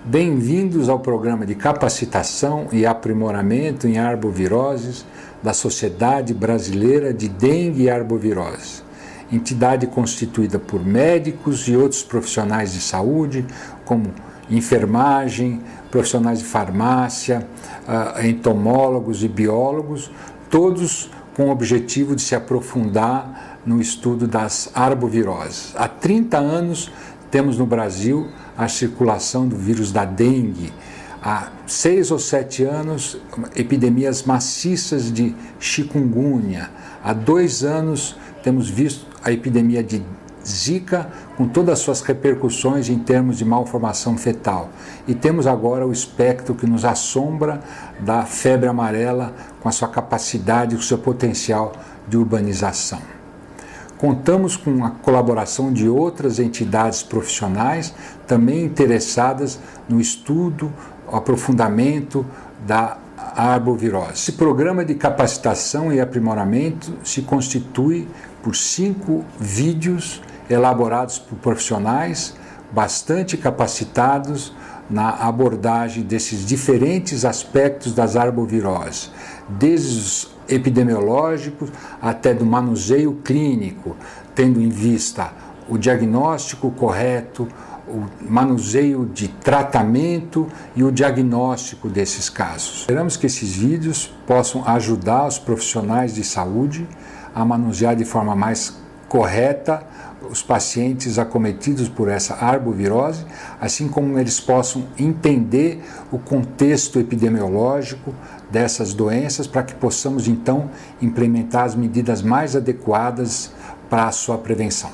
Bem-vindos ao programa de capacitação e aprimoramento em arboviroses da Sociedade Brasileira de Dengue e Arbovirose, entidade constituída por médicos e outros profissionais de saúde, como enfermagem, profissionais de farmácia, entomólogos e biólogos, todos com o objetivo de se aprofundar no estudo das arboviroses. Há 30 anos temos no Brasil a circulação do vírus da dengue. Há 6 ou 7 anos, epidemias maciças de chikungunya. Há 2 anos temos visto a epidemia de Zika, com todas as suas repercussões em termos de malformação fetal. E temos agora o espectro que nos assombra da febre amarela, com a sua capacidade, o seu potencial de urbanização. Contamos com a colaboração de outras entidades profissionais, também interessadas no estudo, aprofundamento da arbovirose. Esse programa de capacitação e aprimoramento se constitui por 5 vídeos elaborados por profissionais bastante capacitados na abordagem desses diferentes aspectos das arboviroses, desde os epidemiológicos até do manuseio clínico, tendo em vista o diagnóstico correto, o manuseio de tratamento e o diagnóstico desses casos. Esperamos que esses vídeos possam ajudar os profissionais de saúde a manusear de forma mais correta os pacientes acometidos por essa arbovirose, assim como eles possam entender o contexto epidemiológico dessas doenças, para que possamos então implementar as medidas mais adequadas para a sua prevenção.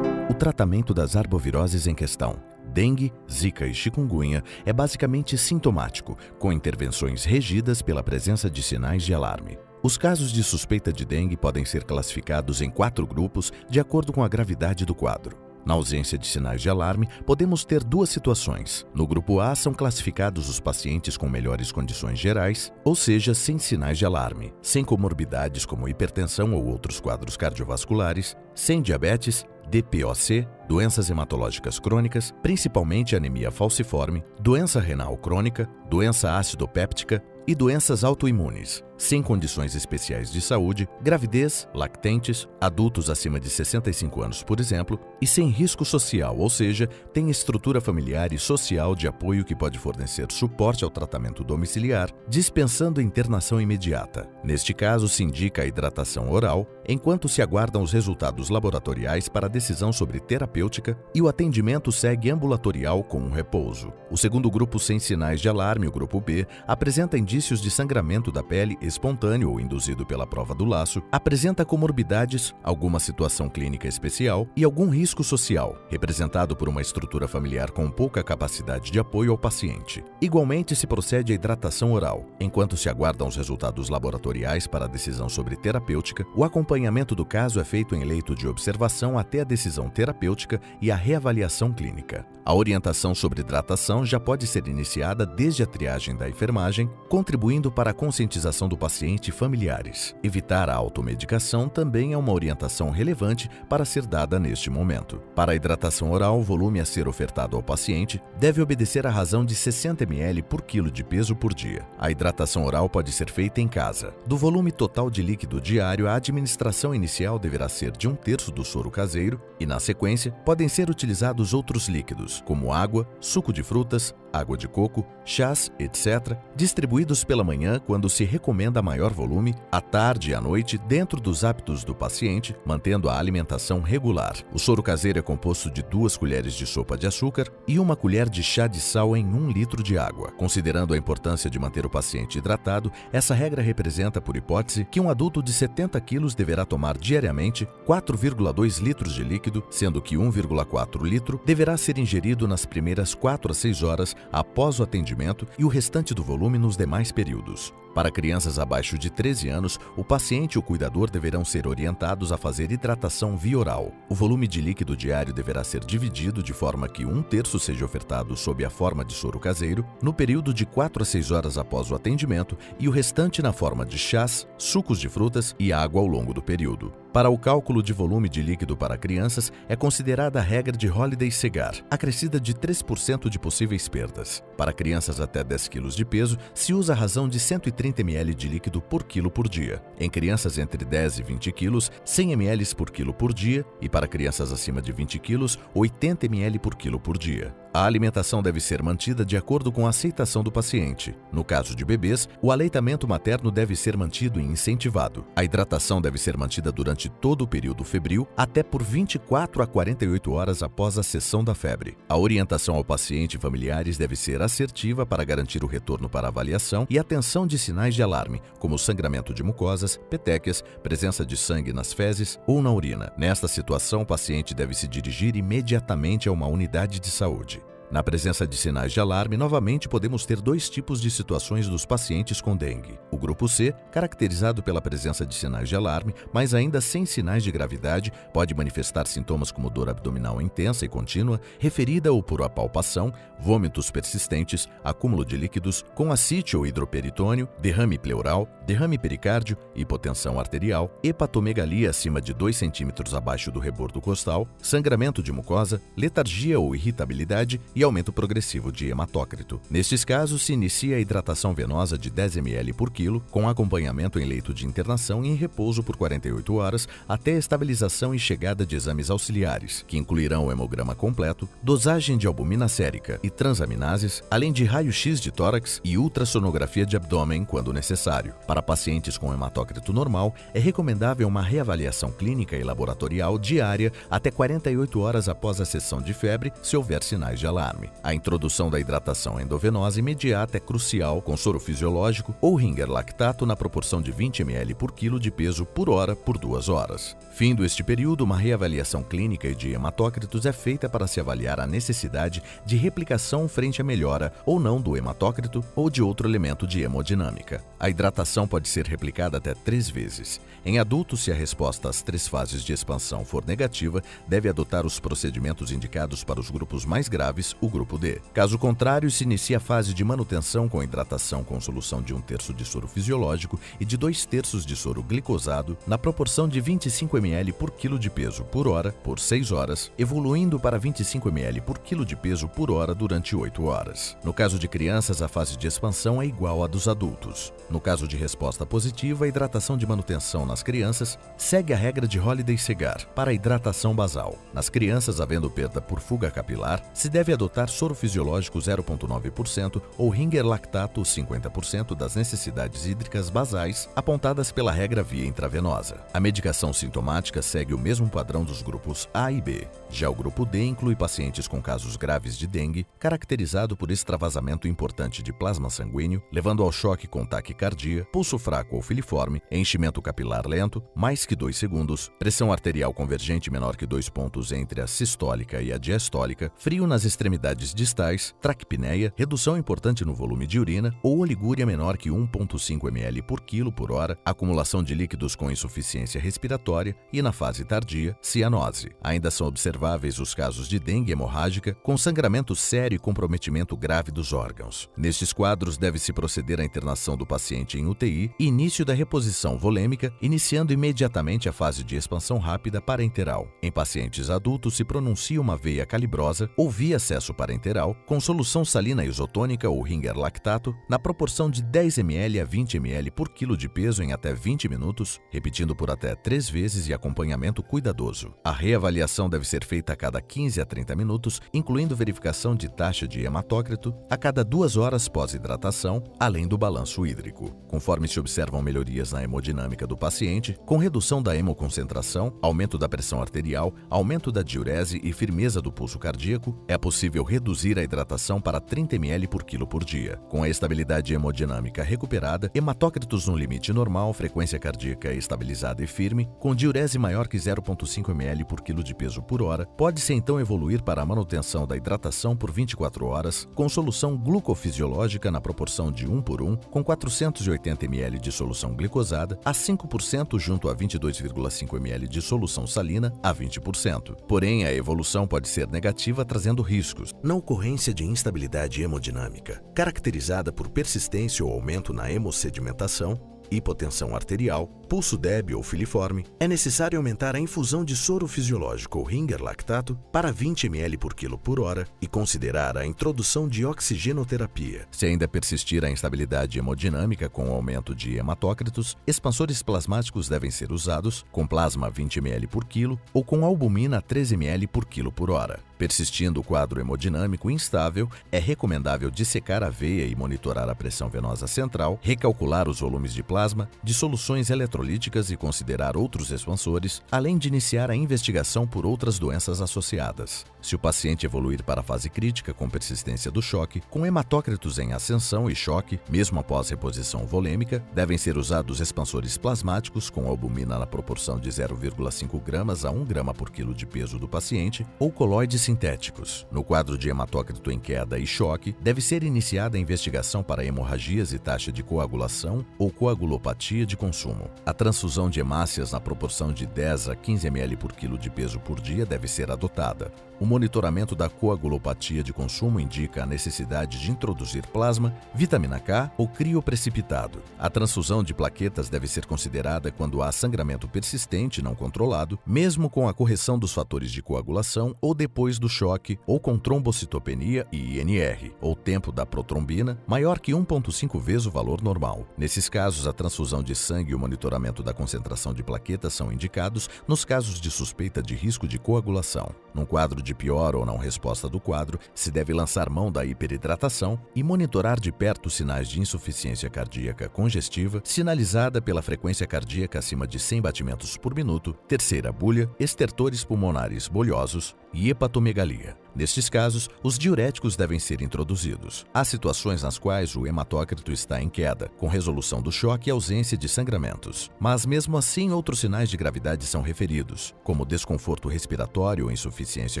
O tratamento das arboviroses em questão, dengue, zika e chikungunya, é basicamente sintomático, com intervenções regidas pela presença de sinais de alarme. Os casos de suspeita de dengue podem ser classificados em 4 grupos de acordo com a gravidade do quadro. Na ausência de sinais de alarme, podemos ter 2 situações. No grupo A são classificados os pacientes com melhores condições gerais, ou seja, sem sinais de alarme, sem comorbidades como hipertensão ou outros quadros cardiovasculares, sem diabetes, DPOC, doenças hematológicas crônicas, principalmente anemia falciforme, doença renal crônica, doença acidopéptica e doenças autoimunes, sem condições especiais de saúde, gravidez, lactentes, adultos acima de 65 anos, por exemplo, e sem risco social, ou seja, tem estrutura familiar e social de apoio que pode fornecer suporte ao tratamento domiciliar, dispensando internação imediata. Neste caso, se indica a hidratação oral, enquanto se aguardam os resultados laboratoriais para a decisão sobre terapêutica, e o atendimento segue ambulatorial com um repouso. O segundo grupo sem sinais de alarme, o grupo B, apresenta indícios de sangramento da pele espontâneo ou induzido pela prova do laço, apresenta comorbidades, alguma situação clínica especial e algum risco social, representado por uma estrutura familiar com pouca capacidade de apoio ao paciente. Igualmente se procede à hidratação oral. Enquanto se aguardam os resultados laboratoriais para a decisão sobre terapêutica, o acompanhamento do caso é feito em leito de observação até a decisão terapêutica e a reavaliação clínica. A orientação sobre hidratação já pode ser iniciada desde a triagem da enfermagem, contribuindo para a conscientização do paciente e familiares. Evitar a automedicação também é uma orientação relevante para ser dada neste momento. Para a hidratação oral, o volume a ser ofertado ao paciente deve obedecer à razão de 60 ml por quilo de peso por dia. A hidratação oral pode ser feita em casa. Do volume total de líquido diário, a administração inicial deverá ser de 1/3 do soro caseiro e, na sequência, podem ser utilizados outros líquidos, como água, suco de frutas, água de coco, chás, etc., distribuídos pela manhã quando se recomenda maior volume, à tarde e à noite dentro dos hábitos do paciente, mantendo a alimentação regular. O soro caseiro é composto de 2 colheres de sopa de açúcar e 1 colher de chá de sal em 1 litro de água. Considerando a importância de manter o paciente hidratado, essa regra representa, por hipótese, que um adulto de 70 quilos deverá tomar diariamente 4,2 litros de líquido, sendo que 1,4 litro deverá ser ingerido nas primeiras 4 a 6 horas após o atendimento e o restante do volume nos demais períodos. Para crianças crianças abaixo de 13 anos, o paciente e o cuidador deverão ser orientados a fazer hidratação via oral. O volume de líquido diário deverá ser dividido de forma que 1/3 seja ofertado sob a forma de soro caseiro, no período de 4 a 6 horas após o atendimento, e o restante na forma de chás, sucos de frutas e água ao longo do período. Para o cálculo de volume de líquido para crianças, é considerada a regra de Holiday-Segar, acrescida de 3% de possíveis perdas. Para crianças até 10 kg de peso, se usa a razão de 130 ml de líquido por quilo por dia. Em crianças entre 10 e 20 kg, 100 ml por quilo por dia, e para crianças acima de 20 kg, 80 ml por quilo por dia. A alimentação deve ser mantida de acordo com a aceitação do paciente. No caso de bebês, o aleitamento materno deve ser mantido e incentivado. A hidratação deve ser mantida durante todo o período febril, até por 24 a 48 horas após a cessão da febre. A orientação ao paciente e familiares deve ser assertiva para garantir o retorno para avaliação e atenção de sinais de alarme, como sangramento de mucosas, petequias, presença de sangue nas fezes ou na urina. Nesta situação, o paciente deve se dirigir imediatamente a uma unidade de saúde. Na presença de sinais de alarme, novamente podemos ter dois tipos de situações dos pacientes com dengue. O grupo C, caracterizado pela presença de sinais de alarme, mas ainda sem sinais de gravidade, pode manifestar sintomas como dor abdominal intensa e contínua, referida ou por apalpação, vômitos persistentes, acúmulo de líquidos, com ascite ou hidroperitônio, derrame pleural, derrame pericárdio, hipotensão arterial, hepatomegalia acima de 2 cm abaixo do rebordo costal, sangramento de mucosa, letargia ou irritabilidade e aumento progressivo de hematócrito. Nestes casos, se inicia a hidratação venosa de 10 ml por quilo, com acompanhamento em leito de internação e em repouso por 48 horas, até a estabilização e chegada de exames auxiliares, que incluirão o hemograma completo, dosagem de albumina sérica e transaminases, além de raio-x de tórax e ultrassonografia de abdômen quando necessário. Para pacientes com hematócrito normal, é recomendável uma reavaliação clínica e laboratorial diária até 48 horas após a cessão de febre, se houver sinais de alarme. A introdução da hidratação endovenosa imediata é crucial, com soro fisiológico ou Ringer lactato na proporção de 20 ml por quilo de peso por hora por 2 horas. Findo este período, uma reavaliação clínica e de hematócritos é feita para se avaliar a necessidade de replicação frente à melhora ou não do hematócrito ou de outro elemento de hemodinâmica. A hidratação pode ser replicada até 3 vezes. Em adultos, se a resposta às 3 fases de expansão for negativa, deve adotar os procedimentos indicados para os grupos mais graves, o grupo D. Caso contrário, se inicia a fase de manutenção com hidratação com solução de 1/3 de soro fisiológico e de 2/3 de soro glicosado, na proporção de 25 ml por quilo de peso por hora por 6 horas, evoluindo para 25 ml por quilo de peso por hora durante 8 horas. No caso de crianças, a fase de expansão é igual à dos adultos. No caso de resposta positiva, a hidratação de manutenção nas crianças segue a regra de Holiday-Segar para a hidratação basal. Nas crianças, havendo perda por fuga capilar, se deve adotar soro fisiológico 0,9% ou Ringer lactato 50% das necessidades hídricas basais apontadas pela regra via intravenosa. A medicação sintomática segue o mesmo padrão dos grupos A e B. Já o grupo D inclui pacientes com casos graves de dengue, caracterizado por extravasamento importante de plasma sanguíneo, levando ao choque com taquicardia, pulso fraco ou filiforme, enchimento capilar lento, mais que 2 segundos, pressão arterial convergente menor que 2 pontos entre a sistólica e a diastólica, frio nas extremidades distais, traquipneia, redução importante no volume de urina ou oligúria menor que 1,5 ml por quilo por hora, acumulação de líquidos com insuficiência respiratória e, na fase tardia, cianose. Ainda são observáveis os casos de dengue hemorrágica com sangramento sério e comprometimento grave dos órgãos. Nestes quadros, deve-se proceder à internação do paciente em UTI e início da reposição volêmica, iniciando imediatamente a fase de expansão rápida parenteral. Em pacientes adultos, se pronuncia uma veia calibrosa ou via acesso parenteral com solução salina isotônica ou Ringer lactato na proporção de 10 ml a 20 ml por quilo de peso em até 20 minutos, repetindo por até 3 vezes e acompanhamento cuidadoso. A reavaliação deve ser feita a cada 15 a 30 minutos, incluindo verificação de taxa de hematócrito a cada 2 horas pós-hidratação, além do balanço hídrico. Conforme se observam melhorias na hemodinâmica do paciente, com redução da hemoconcentração, aumento da pressão arterial, aumento da diurese e firmeza do pulso cardíaco, é possível possível reduzir a hidratação para 30 ml por quilo por dia. Com a estabilidade hemodinâmica recuperada, hematócritos no limite normal, frequência cardíaca estabilizada e firme, com diurese maior que 0,5 ml por quilo de peso por hora, pode-se então evoluir para a manutenção da hidratação por 24 horas, com solução glucofisiológica na proporção de 1:1, com 480 ml de solução glicosada a 5% junto a 22,5 ml de solução salina a 20%. Porém, a evolução pode ser negativa, trazendo riscos. Na ocorrência de instabilidade hemodinâmica, caracterizada por persistência ou aumento na hemossedimentação, hipotensão arterial, pulso débil ou filiforme, é necessário aumentar a infusão de soro fisiológico ou Ringer lactato para 20 ml por quilo por hora e considerar a introdução de oxigenoterapia. Se ainda persistir a instabilidade hemodinâmica com o aumento de hematócritos, expansores plasmáticos devem ser usados com plasma 20 ml por quilo ou com albumina 13 ml por quilo por hora. Persistindo o quadro hemodinâmico instável, é recomendável dissecar a veia e monitorar a pressão venosa central, recalcular os volumes de plasma, de soluções eletrolíticas e considerar outros expansores, além de iniciar a investigação por outras doenças associadas. Se o paciente evoluir para a fase crítica com persistência do choque, com hematócritos em ascensão e choque, mesmo após reposição volêmica, devem ser usados expansores plasmáticos com albumina na proporção de 0,5 gramas a 1 grama por quilo de peso do paciente ou coloides sintéticos. No quadro de hematócrito em queda e choque, deve ser iniciada a investigação para hemorragias e taxa de coagulação ou coagulopatia de consumo. A transfusão de hemácias na proporção de 10 a 15 ml por quilo de peso por dia deve ser adotada. O monitoramento da coagulopatia de consumo indica a necessidade de introduzir plasma, vitamina K ou crioprecipitado. A transfusão de plaquetas deve ser considerada quando há sangramento persistente não controlado, mesmo com a correção dos fatores de coagulação ou depois do choque, ou com trombocitopenia e INR, ou tempo da protrombina, maior que 1,5 vezes o valor normal. Nesses casos, a transfusão de sangue e o monitoramento da concentração de plaquetas são indicados nos casos de suspeita de risco de coagulação. Num quadro de pior ou não resposta do quadro, se deve lançar mão da hiperidratação e monitorar de perto os sinais de insuficiência cardíaca congestiva, sinalizada pela frequência cardíaca acima de 100 batimentos por minuto, terceira bulha, estertores pulmonares bolhosos e hepatomegalia. Nestes casos, os diuréticos devem ser introduzidos. Há situações nas quais o hematócrito está em queda, com resolução do choque e ausência de sangramentos. Mas mesmo assim, outros sinais de gravidade são referidos, como desconforto respiratório ou insuficiência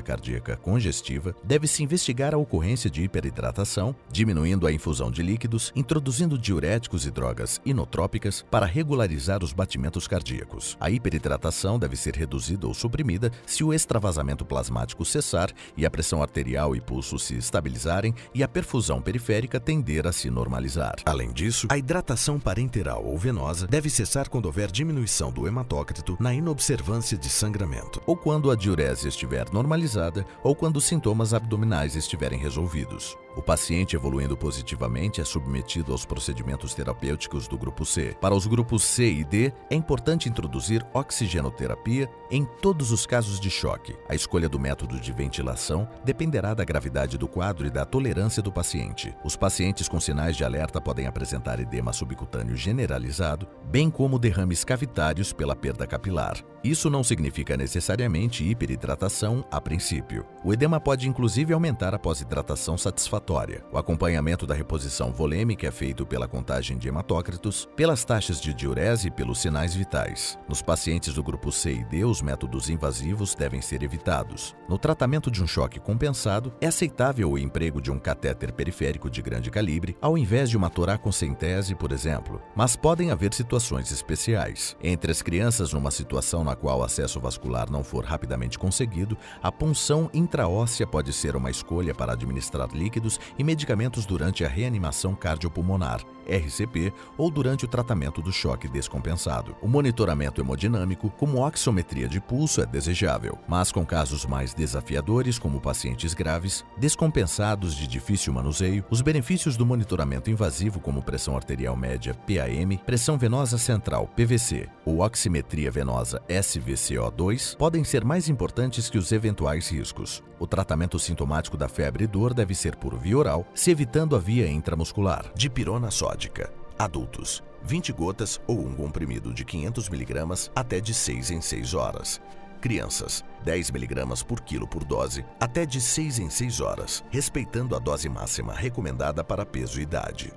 cardíaca congestiva. Deve-se investigar a ocorrência de hiperidratação, diminuindo a infusão de líquidos, introduzindo diuréticos e drogas inotrópicas para regularizar os batimentos cardíacos. A hiperidratação deve ser reduzida ou suprimida se o extravasamento plasmático cessar e a pressão arterial e pulso se estabilizarem e a perfusão periférica tender a se normalizar. Além disso, a hidratação parenteral ou venosa deve cessar quando houver diminuição do hematócrito na inobservância de sangramento, ou quando a diurese estiver normalizada, ou quando os sintomas abdominais estiverem resolvidos. O paciente evoluindo positivamente é submetido aos procedimentos terapêuticos do grupo C. Para os grupos C e D, é importante introduzir oxigenoterapia em todos os casos de choque. A escolha do método de ventilação dependerá da gravidade do quadro e da tolerância do paciente. Os pacientes com sinais de alerta podem apresentar edema subcutâneo generalizado, bem como derrames cavitários pela perda capilar. Isso não significa necessariamente hiperidratação a princípio. O edema pode inclusive aumentar após hidratação satisfatória. O acompanhamento da reposição volêmica é feito pela contagem de hematócritos, pelas taxas de diurese e pelos sinais vitais. Nos pacientes do grupo C e D, os métodos invasivos devem ser evitados. No tratamento de um choque compensado, é aceitável o emprego de um catéter periférico de grande calibre, ao invés de uma toracocentese, por exemplo, mas podem haver situações especiais. Entre as crianças, numa situação na qual o acesso vascular não for rapidamente conseguido, a punção intraóssea pode ser uma escolha para administrar líquidos e medicamentos durante a reanimação cardiopulmonar, RCP, ou durante o tratamento do choque descompensado. O monitoramento hemodinâmico, como oxometria de pulso, é desejável, mas com casos mais desafiadores, como pacientes graves, descompensados de difícil manuseio, os benefícios do monitoramento invasivo, como pressão arterial média, PAM, pressão venosa central, PVC, ou oximetria venosa, SVCO2, podem ser mais importantes que os eventuais riscos. O tratamento sintomático da febre e dor deve ser por via oral, se evitando a via intramuscular. Dipirona sódica. Adultos, 20 gotas ou um comprimido de 500 mg até de 6 em 6 horas. Crianças, 10 mg por quilo por dose, até de 6 em 6 horas, respeitando a dose máxima recomendada para peso e idade.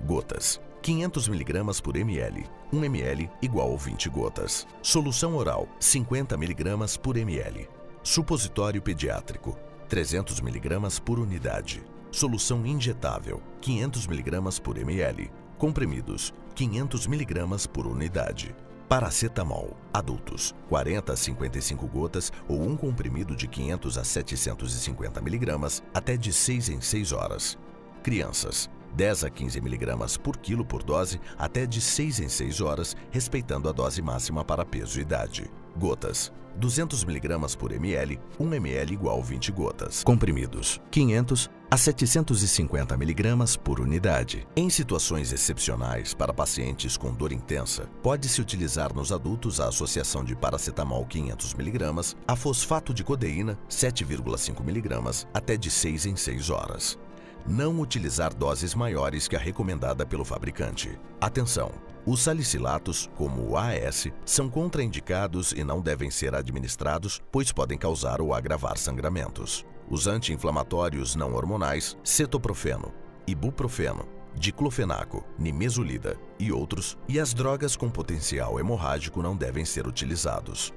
Gotas, 500 mg por ml, 1 ml igual 20 gotas. Solução oral, 50 mg por ml. Supositório pediátrico, 300 mg por unidade. Solução injetável, 500 mg por ml. Comprimidos, 500 mg por unidade. Paracetamol, adultos, 40 a 55 gotas ou um comprimido de 500 a 750 mg até de 6 em 6 horas. Crianças, 10 a 15 mg por quilo por dose até de 6 em 6 horas, respeitando a dose máxima para peso e idade. Gotas, 200 mg por ml, 1 ml igual 20 gotas. Comprimidos, 500 a 750 mg por unidade. Em situações excepcionais para pacientes com dor intensa, pode-se utilizar nos adultos a associação de paracetamol 500 mg a fosfato de codeína 7,5 mg até de 6 em 6 horas. Não utilizar doses maiores que a recomendada pelo fabricante. Atenção! Os salicilatos, como o AS, são contraindicados e não devem ser administrados, pois podem causar ou agravar sangramentos. Os anti-inflamatórios não hormonais, cetoprofeno, ibuprofeno, diclofenaco, nimesulida e outros, e as drogas com potencial hemorrágico não devem ser utilizados.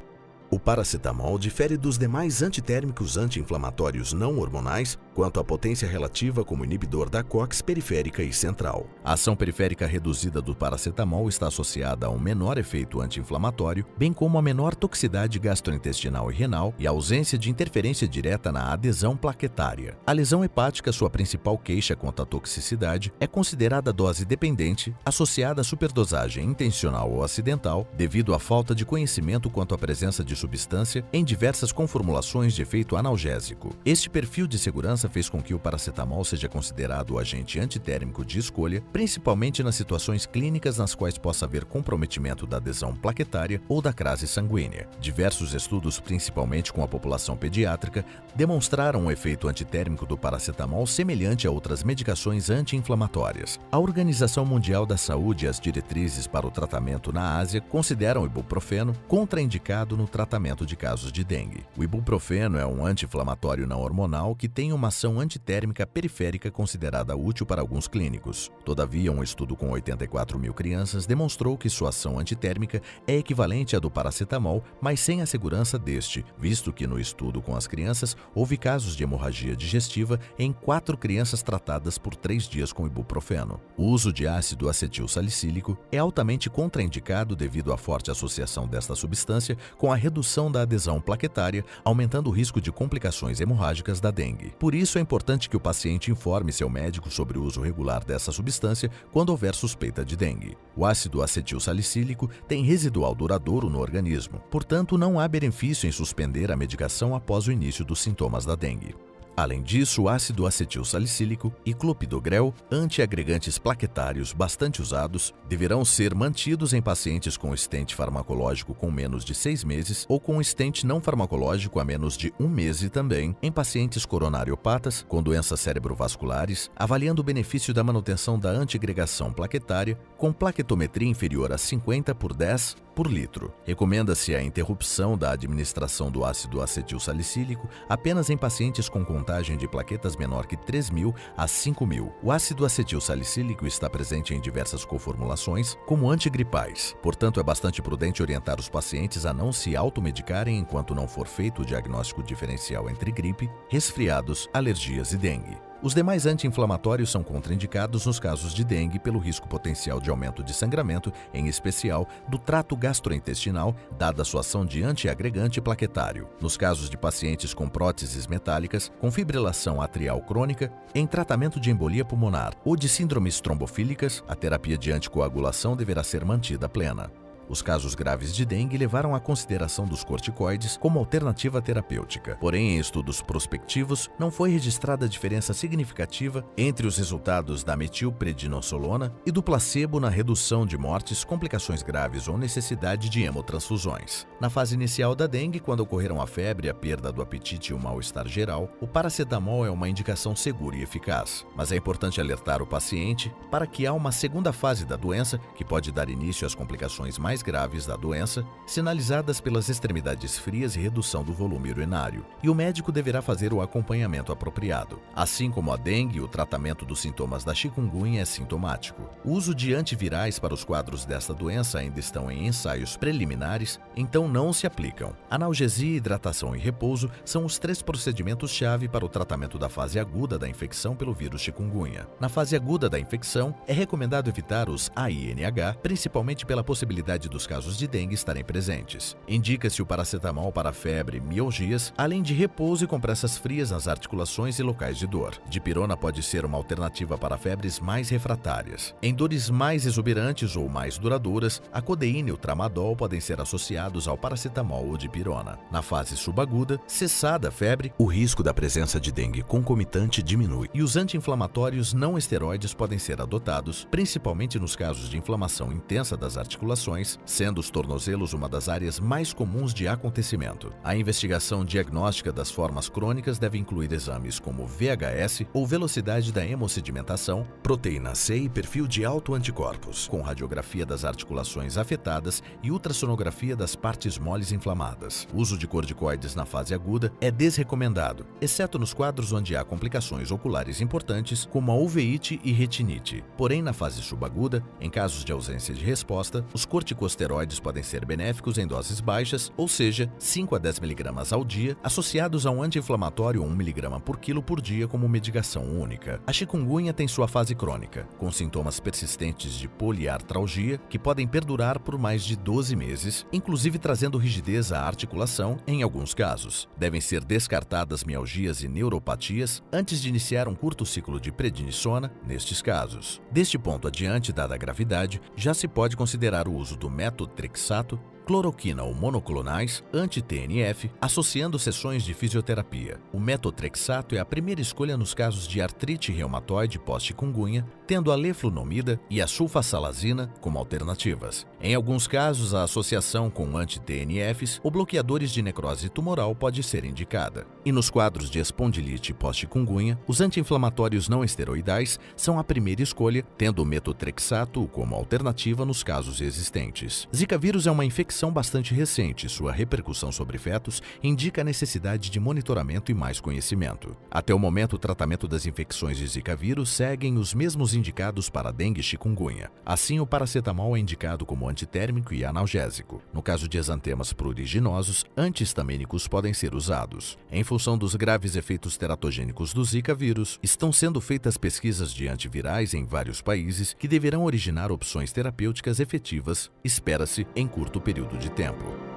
O paracetamol difere dos demais antitérmicos anti-inflamatórios não hormonais quanto à potência relativa como inibidor da COX periférica e central. A ação periférica reduzida do paracetamol está associada a um menor efeito anti-inflamatório, bem como a menor toxicidade gastrointestinal e renal e a ausência de interferência direta na adesão plaquetária. A lesão hepática, sua principal queixa quanto à toxicidade, é considerada dose dependente, associada à superdosagem intencional ou acidental, devido à falta de conhecimento quanto à presença de substância em diversas conformulações de efeito analgésico. Este perfil de segurança fez com que o paracetamol seja considerado o agente antitérmico de escolha, principalmente nas situações clínicas nas quais possa haver comprometimento da adesão plaquetária ou da crase sanguínea. Diversos estudos, principalmente com a população pediátrica, demonstraram um efeito antitérmico do paracetamol semelhante a outras medicações anti-inflamatórias. A Organização Mundial da Saúde e as diretrizes para o tratamento na Ásia consideram o ibuprofeno contraindicado no tratamento de casos de dengue. O ibuprofeno é um anti-inflamatório não hormonal que tem uma ação antitérmica periférica considerada útil para alguns clínicos. Todavia, um estudo com 84 mil crianças demonstrou que sua ação antitérmica é equivalente à do paracetamol, mas sem a segurança deste, visto que no estudo com as crianças houve casos de hemorragia digestiva em 4 crianças tratadas por 3 dias com ibuprofeno. O uso de ácido acetil salicílico é altamente contraindicado devido à forte associação desta substância com a redução da adesão plaquetária, aumentando o risco de complicações hemorrágicas da dengue. Por isso é importante que o paciente informe seu médico sobre o uso regular dessa substância quando houver suspeita de dengue. O ácido acetil salicílico tem residual duradouro no organismo, portanto não há benefício em suspender a medicação após o início dos sintomas da dengue. Além disso, o ácido acetil salicílico e clopidogrel, antiagregantes plaquetários bastante usados, deverão ser mantidos em pacientes com stent farmacológico com menos de 6 meses ou com stent não farmacológico a menos de 1 mês e também em pacientes coronariopatas com doenças cerebrovasculares, avaliando o benefício da manutenção da antiagregação plaquetária com plaquetometria inferior a 50/10 por litro. Recomenda-se a interrupção da administração do ácido acetil salicílico apenas em pacientes com contagem de plaquetas menor que 3.000 a 5.000. O ácido acetil salicílico está presente em diversas coformulações, como antigripais. Portanto, é bastante prudente orientar os pacientes a não se automedicarem enquanto não for feito o diagnóstico diferencial entre gripe, resfriados, alergias e dengue. Os demais anti-inflamatórios são contraindicados nos casos de dengue pelo risco potencial de aumento de sangramento, em especial do trato gastrointestinal, dada a sua ação de antiagregante plaquetário. Nos casos de pacientes com próteses metálicas, com fibrilação atrial crônica, em tratamento de embolia pulmonar ou de síndromes trombofílicas, a terapia de anticoagulação deverá ser mantida plena. Os casos graves de dengue levaram à consideração dos corticoides como alternativa terapêutica. Porém, em estudos prospectivos, não foi registrada diferença significativa entre os resultados da metilprednisolona e do placebo na redução de mortes, complicações graves ou necessidade de hemotransfusões. Na fase inicial da dengue, quando ocorreram a febre, a perda do apetite e o mal-estar geral, o paracetamol é uma indicação segura e eficaz. Mas é importante alertar o paciente para que há uma segunda fase da doença que pode dar início às complicações mais mais graves da doença, sinalizadas pelas extremidades frias e redução do volume urinário, e o médico deverá fazer o acompanhamento apropriado. Assim como a dengue, o tratamento dos sintomas da chikungunya é sintomático. O uso de antivirais para os quadros desta doença ainda estão em ensaios preliminares, então não se aplicam. Analgesia, hidratação e repouso são os 3 procedimentos-chave para o tratamento da fase aguda da infecção pelo vírus chikungunya. Na fase aguda da infecção, é recomendado evitar os AINH, principalmente pela possibilidade dos casos de dengue estarem presentes. Indica-se o paracetamol para febre e mialgias, além de repouso e compressas frias nas articulações e locais de dor. Dipirona pode ser uma alternativa para febres mais refratárias. Em dores mais exuberantes ou mais duradouras, a codeína e o tramadol podem ser associados ao paracetamol ou dipirona. Na fase subaguda, cessada a febre, o risco da presença de dengue concomitante diminui e os anti-inflamatórios não esteroides podem ser adotados, principalmente nos casos de inflamação intensa das articulações, sendo os tornozelos uma das áreas mais comuns de acontecimento. A investigação diagnóstica das formas crônicas deve incluir exames como VHS ou velocidade da hemossedimentação, proteína C e perfil de autoanticorpos, com radiografia das articulações afetadas e ultrassonografia das partes moles inflamadas. O uso de corticoides na fase aguda é desrecomendado, exceto nos quadros onde há complicações oculares importantes, como a uveíte e retinite. Porém, na fase subaguda, em casos de ausência de resposta, os corticosteroides podem ser benéficos em doses baixas, ou seja, 5 a 10 mg ao dia, associados a um anti-inflamatório 1 mg por quilo por dia como medicação única. A chikungunya tem sua fase crônica, com sintomas persistentes de poliartralgia que podem perdurar por mais de 12 meses, inclusive trazendo rigidez à articulação em alguns casos. Devem ser descartadas mialgias e neuropatias antes de iniciar um curto ciclo de prednisona nestes casos. Deste ponto adiante, dada a gravidade, já se pode considerar o uso do metotrexato, cloroquina ou monoclonais, anti-TNF, associando sessões de fisioterapia. O metotrexato é a primeira escolha nos casos de artrite reumatoide pós-chikungunya, tendo a leflunomida e a sulfasalazina como alternativas. Em alguns casos, a associação com anti-TNFs ou bloqueadores de necrose tumoral pode ser indicada. E nos quadros de espondilite pós-chikungunya, os anti-inflamatórios não esteroidais são a primeira escolha, tendo o metotrexato como alternativa nos casos existentes. Zika vírus é uma infecção bastante recente, sua repercussão sobre fetos indica a necessidade de monitoramento e mais conhecimento. Até o momento, o tratamento das infecções de Zika vírus seguem os mesmos indicados para dengue e chikungunya. Assim, o paracetamol é indicado como antitérmico e analgésico. No caso de exantemas pruriginosos, antihistamínicos podem ser usados. Em função dos graves efeitos teratogênicos do Zika vírus, estão sendo feitas pesquisas de antivirais em vários países que deverão originar opções terapêuticas efetivas, espera-se, em curto período de tempo.